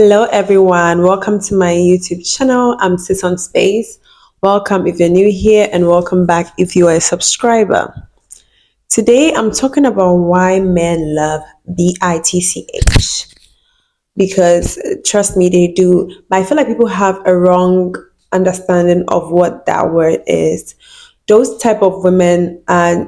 Hello, everyone. Welcome to my YouTube channel. I'm Sis on Space. Welcome if you're new here, and welcome back if you are a subscriber. Today, I'm talking about why men love BITCH because trust me, they do. But I feel like people have a wrong understanding of what that word is. Those type of women are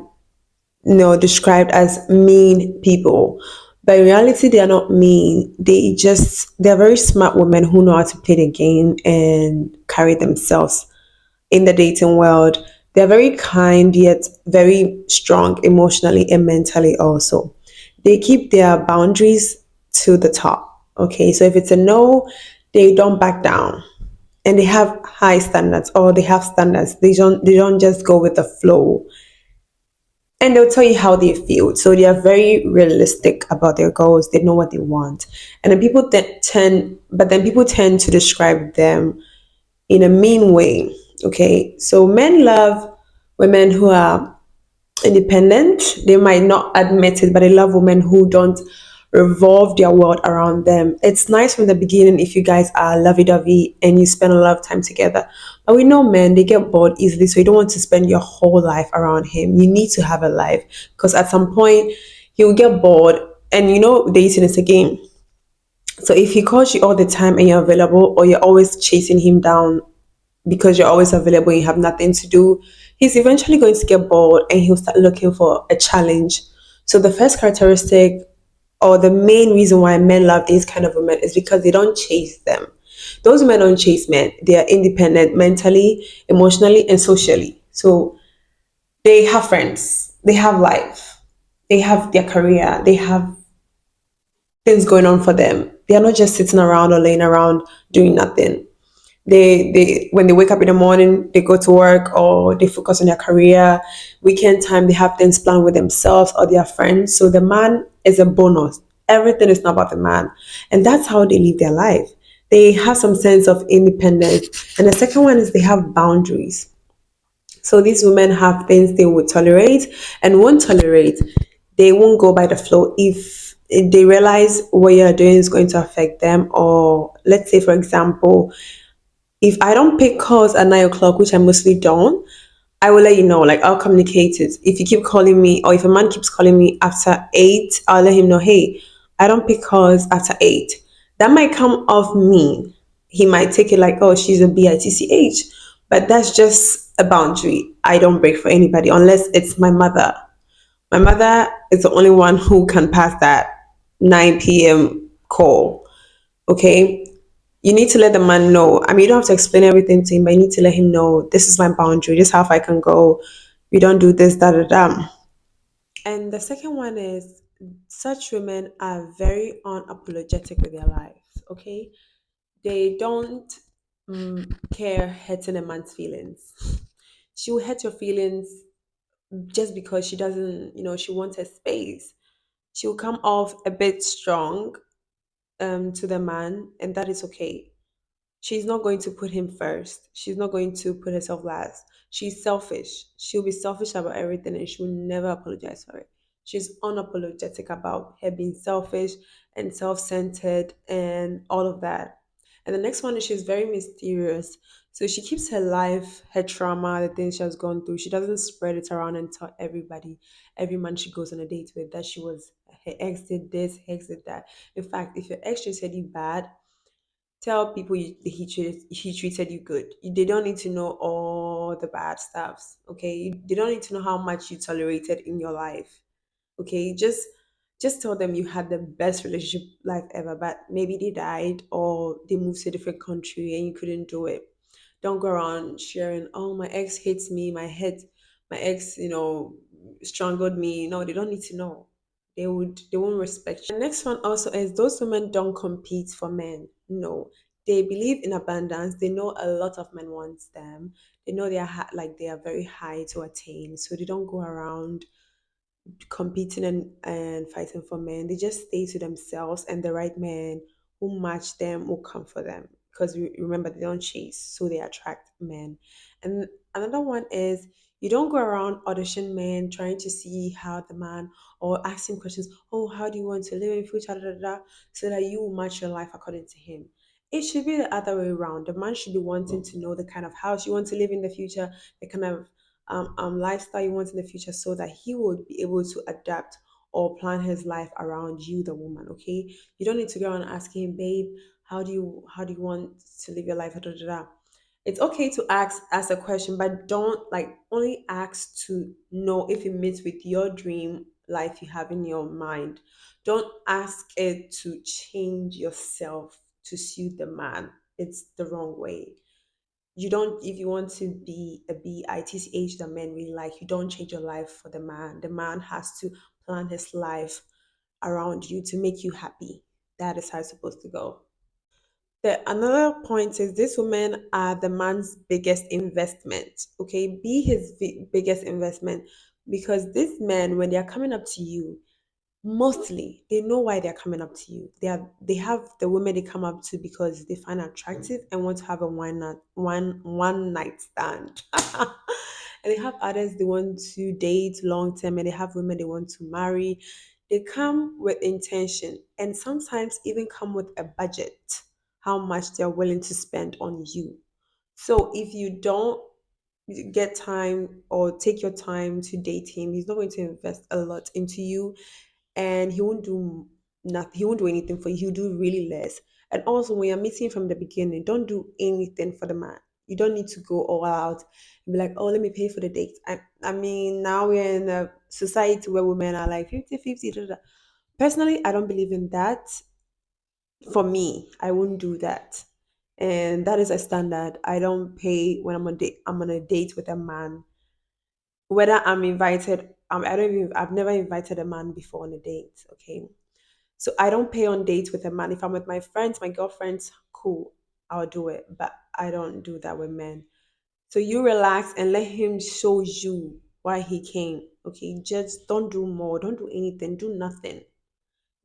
described as mean people. But in reality, they are not mean. They're very smart women who know how to play the game and carry themselves in the dating world. They're very kind yet very strong emotionally and mentally also. They keep their boundaries to the top. Okay, so if it's a no, they don't back down. And they have high standards, or they have standards. They don't just go with the flow, and they'll tell you how they feel. So they are very realistic about their goals. They know what they want, and then people tend to describe them in a mean way. Okay, so men love women who are independent. They might not admit it, but they love women who don't revolve their world around them. It's nice from the beginning if you guys are lovey-dovey and you spend a lot of time together. But we know men, they get bored easily, so you don't want to spend your whole life around him. You need to have a life because at some point he will get bored. And dating is a game. So if he calls you all the time and you're available, or you're always chasing him down because you're always available and you have nothing to do, he's eventually going to get bored and he'll start looking for a challenge. So the first characteristic, or the main reason why men love these kind of women, is because they don't chase them. Those men don't chase men. They are independent mentally, emotionally, and socially. So they have friends, they have life, they have their career, they have things going on for them. They are not just sitting around or laying around doing nothing. They when they wake up in the morning, they go to work or they focus on their career. Weekend time, they have things planned with themselves or their friends. So the man is a bonus. Everything is not about the man, and that's how they live their life. They have some sense of independence. And the second one is they have boundaries. So these women have things they would tolerate and won't tolerate. They won't go by the flow if they realize what you're doing is going to affect them. Or let's say, for example, if I don't pick calls at 9 o'clock, which I mostly don't, I will let you know. Like, I'll communicate it. If you keep calling me, or if a man keeps calling me after 8, I'll let him know, hey, I don't pick calls after 8. That might come off mean. He might take it like, oh, she's a bitch. But that's just a boundary I don't break for anybody unless it's my mother. My mother is the only one who can pass that 9 p.m. call. Okay, you need to let the man know. I mean, you don't have to explain everything to him, but you need to let him know, this is my boundary. This is how far I can go. We don't do this, da da da. And the second one is, such women are very unapologetic with their lives. Okay, they don't care hurting a man's feelings. She will hurt your feelings just because she doesn't, she wants her space. She will come off a bit strong to the man, and that is okay. She's not going to put him first. She's not going to put herself last. She's selfish. She'll be selfish about everything and she'll never apologize for it. She's unapologetic about her being selfish and self centered and all of that. And the next one is, she's very mysterious. So she keeps her life, her trauma, the things she has gone through. She doesn't spread it around and tell everybody, every man she goes on a date with, that her ex did this, her ex did that. In fact, if your ex treated you bad, tell people he treated you good. They don't need to know all the bad stuffs. Okay, they don't need to know how much you tolerated in your life. Okay, just tell them you had the best relationship life ever, but maybe they died or they moved to a different country and you couldn't do it. Don't go around sharing, oh, my ex hates me, my ex, strangled me. No, they don't need to know. They won't respect you. The next one also is, those women don't compete for men. No. They believe in abundance. They know a lot of men want them. They know they are very high to attain. So they don't go around competing and fighting for men. They just stay to themselves, and the right man who match them will come for them. Because remember, they don't chase, so they attract men. And another one is, You don't go around audition men trying to see how the man or asking questions, oh, how do you want to live in future, da, da, da, so that you will match your life according to him. It should be the other way around. The man should be wanting to know the kind of house you want to live in the future, the kind of lifestyle you want in the future, so that he would be able to adapt or plan his life around you, the woman. Okay, you don't need to go around asking him, babe, how do you want to live your life? Da, da, da, da. It's okay to ask a question, but don't like only ask to know if it meets with your dream life you have in your mind. Don't ask it to change yourself to suit the man. It's the wrong way. You don't, if you want to be a bitch that men really like, you don't change your life for the man. The man has to plan his life around you to make you happy. That is how it's supposed to go. The another point is these women are the man's biggest investment. Okay, be his biggest investment, because these men, when they are coming up to you, mostly they know why they're coming up to you. They have the women they come up to because they find attractive and want to have a one night stand. And they have others they want to date long term, and they have women they want to marry. They come with intention and sometimes even come with a budget, how much they're willing to spend on you. So if you don't get time or take your time to date him, he's not going to invest a lot into you, and he won't do nothing. He won't do anything for you. He'll do really less. And also, when you're meeting from the beginning, don't do anything for the man. You don't need to go all out and be like, oh, let me pay for the date. I mean, now we're in a society where women are like 50-50. Da, da, da. Personally, I don't believe in that. For me, I wouldn't do that. And that is a standard. I don't pay when I'm on a date with a man, whether I'm invited. I don't even. I've never invited a man before on a date. Okay, so I don't pay on dates with a man. If I'm with my friends, my girlfriends, cool, I'll do it. But I don't do that with men. So you relax and let him show you why he came. Okay, just don't do more. Don't do anything. Do nothing.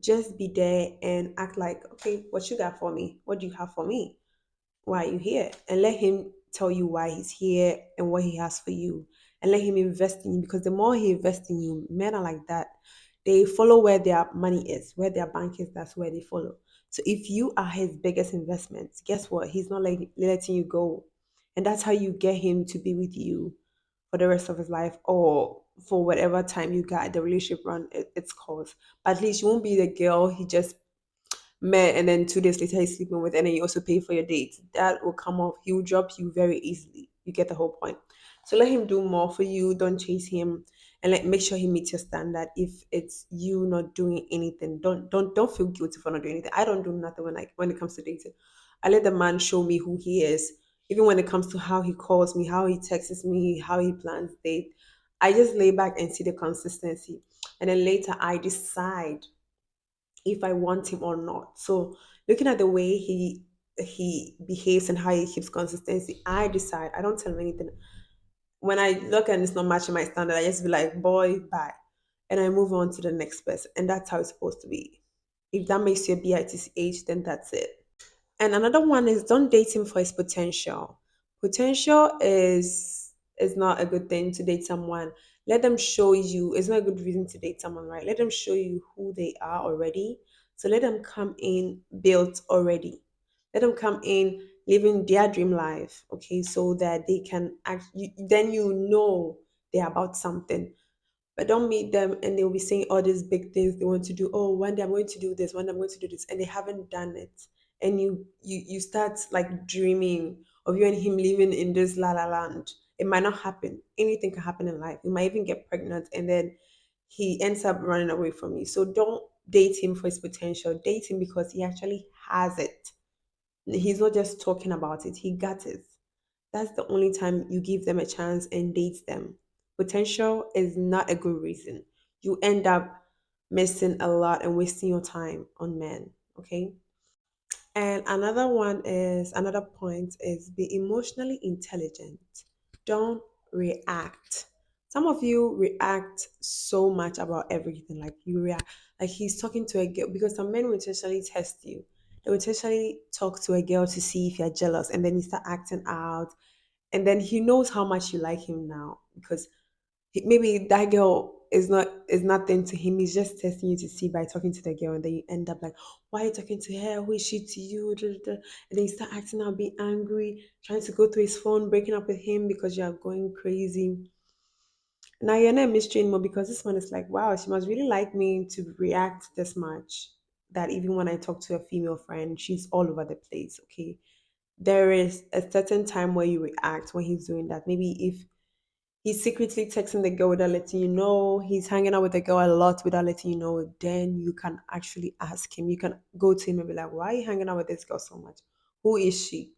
Just be there and act like, okay, what you got for me? What do you have for me? Why are you here? And let him tell you why he's here and what he has for you. And let him invest in you, because the more he invests in you, men are like that. They follow where their money is, where their bank is, that's where they follow. So if you are his biggest investment, guess what? He's not like letting you go. And that's how you get him to be with you for the rest of his life, or for whatever time you got the relationship run its course. But at least you won't be the girl he just met and then 2 days later he's sleeping with, and then you also pay for your date. That will come off. He will drop you very easily. You get the whole point. So let him do more for you. Don't chase him, and make sure he meets your standard. If it's you not doing anything, don't feel guilty for not doing anything. I don't do nothing when it comes to dating. I let the man show me who he is. Even when it comes to how he calls me, how he texts me, how he plans date, I just lay back and see the consistency, and then later I decide if I want him or not. So looking at the way he behaves and how he keeps consistency, I decide. I don't tell him anything. When I look and it's not matching my standard, I just be like, boy, bye. And I move on to the next person. And that's how it's supposed to be. If that makes you a BITCH, then that's it. And another one is don't date him for his potential. Potential is not a good thing to date someone. Let them show you. It's not a good reason to date someone, right? Let them show you who they are already. So let them come in built already. Let them come in living their dream life, okay, so that they can act. Then you know they're about something. But don't meet them and they'll be saying all these big things they want to do. Oh, one day I'm going to do this, one day I'm going to do this, and they haven't done it. And you start like dreaming of you and him living in this la la land. It might not happen. Anything can happen in life. You might even get pregnant and then he ends up running away from you. So don't date him for his potential. Date him because he actually has it. He's not just talking about it, he got it. That's the only time you give them a chance and date them. Potential is not a good reason. You end up missing a lot and wasting your time on men. Okay. And another point is be emotionally intelligent. Don't react. Some of you react so much about everything. Like you react like he's talking to a girl, because some men will intentionally test you. They will intentionally talk to a girl to see if you're jealous, and then you start acting out, And then he knows how much you like him now because maybe that girl is nothing to him. He's just testing you to see by talking to the girl, and then you end up like, why are you talking to her? Who is she to you? Da, da, da. And then you start acting out, being angry, trying to go through his phone, breaking up with him because you are going crazy. Now you're not a mystery anymore because this one is like, wow, she must really like me to react this much. That even when I talk to a female friend, she's all over the place. Okay, there is a certain time where you react when he's doing that. Maybe if he's secretly texting the girl without letting you know, he's hanging out with the girl a lot without letting you know, then you can actually ask him. You can go to him and be like, why are you hanging out with this girl so much? Who is she?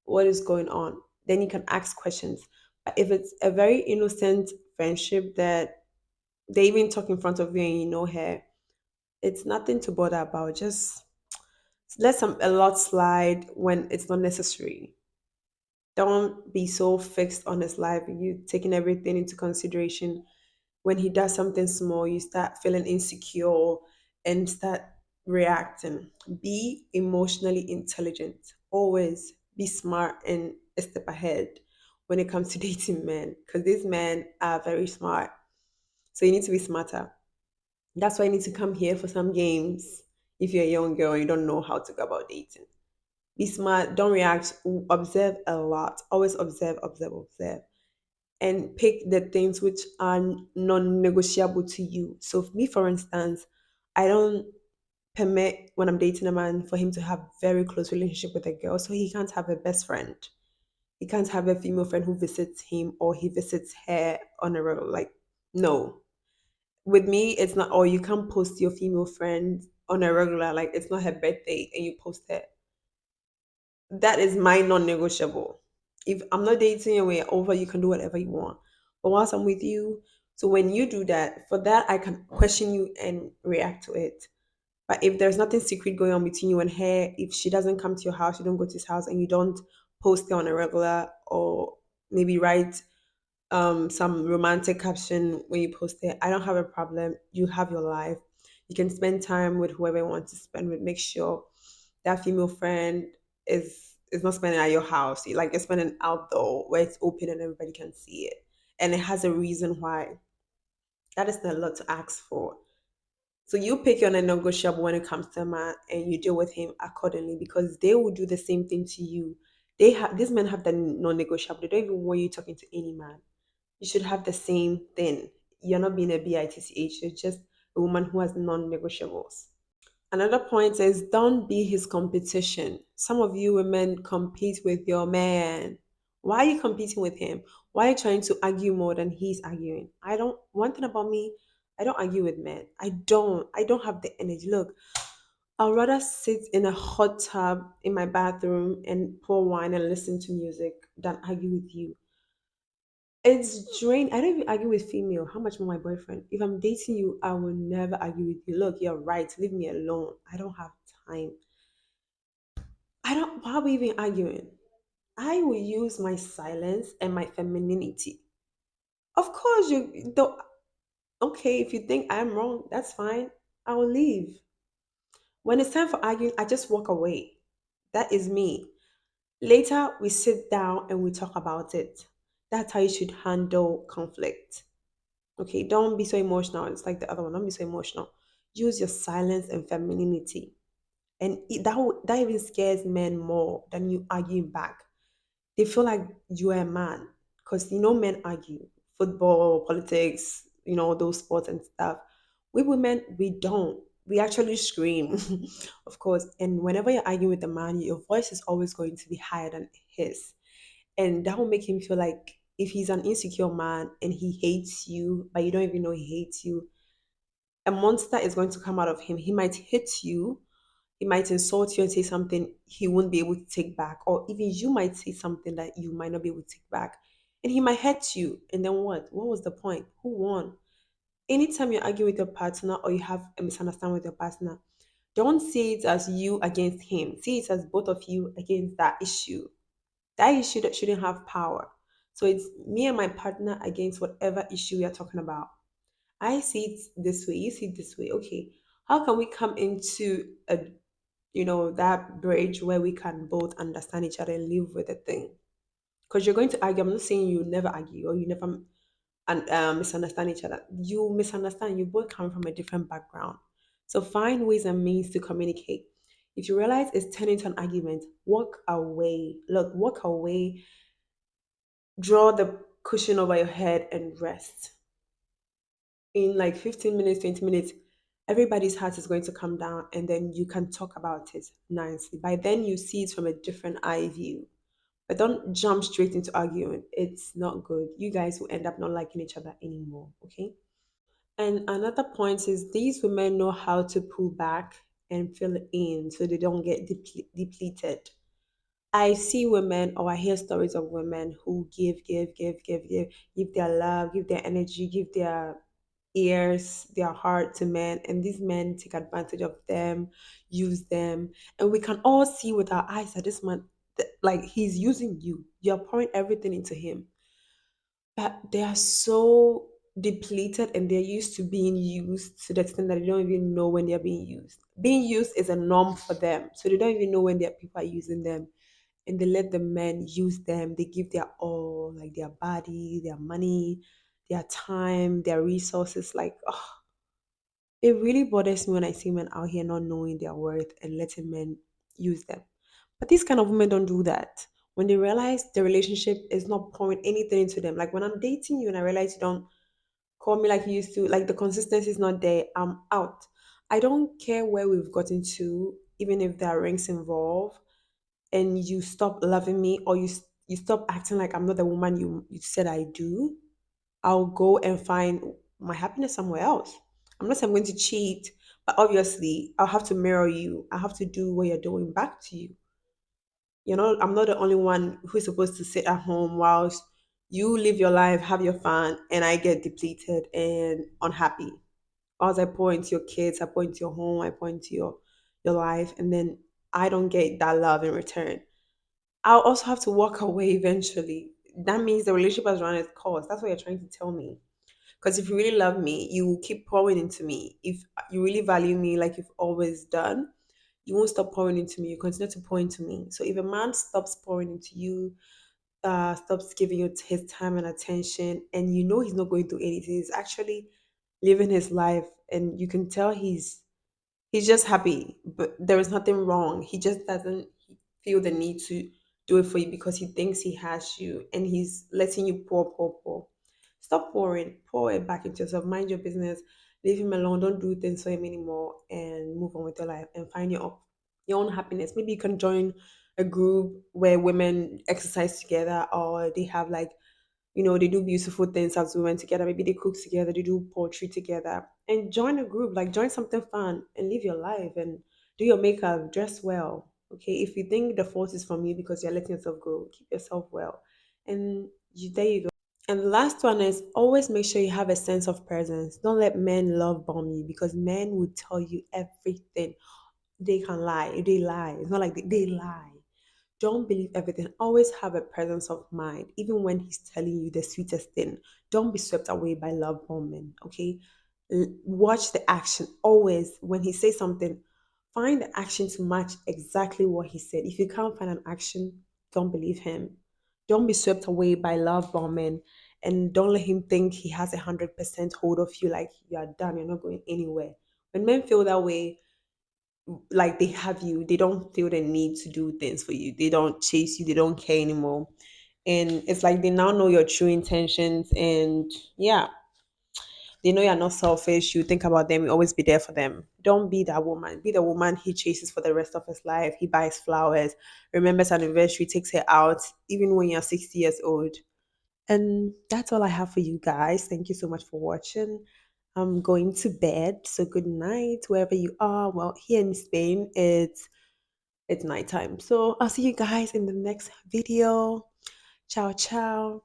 What is going on? Then you can ask questions. But if it's a very innocent friendship that they even talk in front of you and you know her, it's nothing to bother about. Just let some a lot slide when it's not necessary. Don't be so fixed on his life. You taking everything into consideration. When he does something small, you start feeling insecure and start reacting. Be emotionally intelligent. Always be smart and a step ahead when it comes to dating men because these men are very smart. So you need to be smarter. That's why you need to come here for some games if you're a young girl and you don't know how to go about dating. Be smart, don't react, observe a lot. Always observe, observe, observe. And pick the things which are non-negotiable to you. So for me, for instance, I don't permit when I'm dating a man for him to have very close relationship with a girl. So he can't have a best friend. He can't have a female friend who visits him or he visits her on a regular. Like, no. With me, it's not. Or you can't post your female friend on a regular. Like, it's not her birthday and you post it. That is my non-negotiable. If I'm not dating and we're over, you can do whatever you want. But once I'm with you, so when you do that, for that I can question you and react to it. But if there's nothing secret going on between you and her, if she doesn't come to your house, you don't go to his house, and you don't post it on a regular, or maybe write some romantic caption when you post it, I don't have a problem. You have your life. You can spend time with whoever you want to spend with. Make sure that female friend is not spending at your house. Like you're spending outdoor where it's open and everybody can see it. And it has a reason why. That is not a lot to ask for. So you pick your non-negotiable when it comes to a man and you deal with him accordingly because they will do the same thing to you. These men have the non-negotiable. They don't even want you talking to any man. You should have the same thing. You're not being a bitch, you're just a woman who has non-negotiables. Another point is don't be his competition. Some of you women compete with your man. Why are you competing with him? Why are you trying to argue more than he's arguing? I don't one thing about me, I don't argue with men. I don't have the energy. Look, I'd rather sit in a hot tub in my bathroom and pour wine and listen to music than argue with you. It's drain. I don't even argue with female. How much more my boyfriend? If I'm dating you, I will never argue with you. Look, you're right. Leave me alone. I don't have time. I don't. Why are we even arguing? I will use my silence and my femininity. Of course, you don't. Okay, if you think I'm wrong, that's fine. I will leave. When it's time for arguing, I just walk away. That is me. Later, we sit down and we talk about it. That's how you should handle conflict. Okay, don't be so emotional. It's like the other one. Don't be so emotional. Use your silence and femininity, and that even scares men more than you arguing back. They feel like you are a man because men argue football, politics, those sports and stuff. We women, we don't. We actually scream, of course. And whenever you're arguing with a man, your voice is always going to be higher than his, and that will make him feel like if he's an insecure man and he hates you, but you don't even know he hates you, a monster is going to come out of him. He might hit you, he might insult you and say something he won't be able to take back, or even you might say something that you might not be able to take back. And he might hurt you. And then what? What was the point? Who won? Anytime you argue with your partner or you have a misunderstanding with your partner, don't see it as you against him. See it as both of you against that issue. That issue that shouldn't have power. So it's me and my partner against whatever issue we are talking about. I see it this way, you see it this way. Okay, how can we come into that bridge where we can both understand each other and live with the thing? Because you're going to argue. I'm not saying you never argue or you never and misunderstand each other. You misunderstand. You both come from a different background. So find ways and means to communicate. If you realize it's turning to an argument, walk away. Look, walk away. Draw the cushion over your head and rest. In like 15 minutes, 20 minutes, everybody's heart is going to come down and then you can talk about it nicely. By then, you see it from a different eye view. But don't jump straight into arguing. It's not good. You guys will end up not liking each other anymore. Okay. And another point is these women know how to pull back and fill in so they don't get depleted. I see women or I hear stories of women who give their love, give their energy, give their ears, their heart to men, and these men take advantage of them, use them, and we can all see with our eyes that this man, like he's using you. You're pouring everything into him, but they are so depleted and they're used to being used to the extent that they don't even know when they're being used. Being used is a norm for them, so they don't even know when their people are using them, and they let the men use them. They give their all, like their body, their money, their time, their resources. Like, oh, it really bothers me when I see men out here not knowing their worth and letting men use them. But these kind of women don't do that. When they realize the relationship is not pouring anything into them, like when I'm dating you and I realize you don't call me like you used to, like the consistency is not there, I'm out. I don't care where we've gotten to, even if there are rings involved, and you stop loving me or you stop acting like I'm not the woman you said I do. I'll go and find my happiness somewhere else. I'm not saying I'm going to cheat, but obviously I'll have to mirror you. I have to do what you're doing back to you. You know, I'm not the only one who's supposed to sit at home whilst you live your life, have your fun, and I get depleted and unhappy. As I pour into your kids, I pour into your home, I pour into your life, and then I don't get that love in return. I'll also have to walk away eventually. That means the relationship has run its course. That's what you're trying to tell me. Because if you really love me, you will keep pouring into me. If you really value me like you've always done, you won't stop pouring into me. You continue to pour into me. So if a man stops pouring into you, stops giving you his time and attention, and you know he's not going through anything, he's actually living his life, and you can tell he's just happy, but there is nothing wrong. He just doesn't feel the need to do it for you because he thinks he has you and he's letting you pour. Stop pouring, pour it back into yourself. Mind your business, leave him alone. Don't do things for him anymore and move on with your life and find your own happiness. Maybe you can join a group where women exercise together or they have like they do beautiful things as women together. Maybe they cook together, they do poetry together. And join a group, like join something fun and live your life and do your makeup, dress well. Okay. If you think the fault is from you because you're letting yourself go, keep yourself well. And there you go. And the last one is always make sure you have a sense of presence. Don't let men love bomb you because men will tell you everything. They can lie. They lie. It's not like they lie. Don't believe everything. Always have a presence of mind, even when he's telling you the sweetest thing. Don't be swept away by love bombing. Okay, watch the action. Always, when he says something, find the action to match exactly what he said. If you can't find an action, don't believe him. Don't be swept away by love bombing, and don't let him think he has 100% hold of you. Like you are done. You're not going anywhere. When men feel that way, like they have you, they don't feel the need to do things for you, they don't chase you, they don't care anymore, and it's like they now know your true intentions, and yeah, they know you're not selfish, you think about them, you always be there for them. Don't be that woman. Be the woman he chases for the rest of his life. He buys flowers, remembers anniversary, takes her out even when you're 60 years old. And that's all I have for you guys. Thank you so much for watching. I'm going to bed. So good night, wherever you are. Well, here in Spain, it's nighttime. So I'll see you guys in the next video. Ciao, ciao.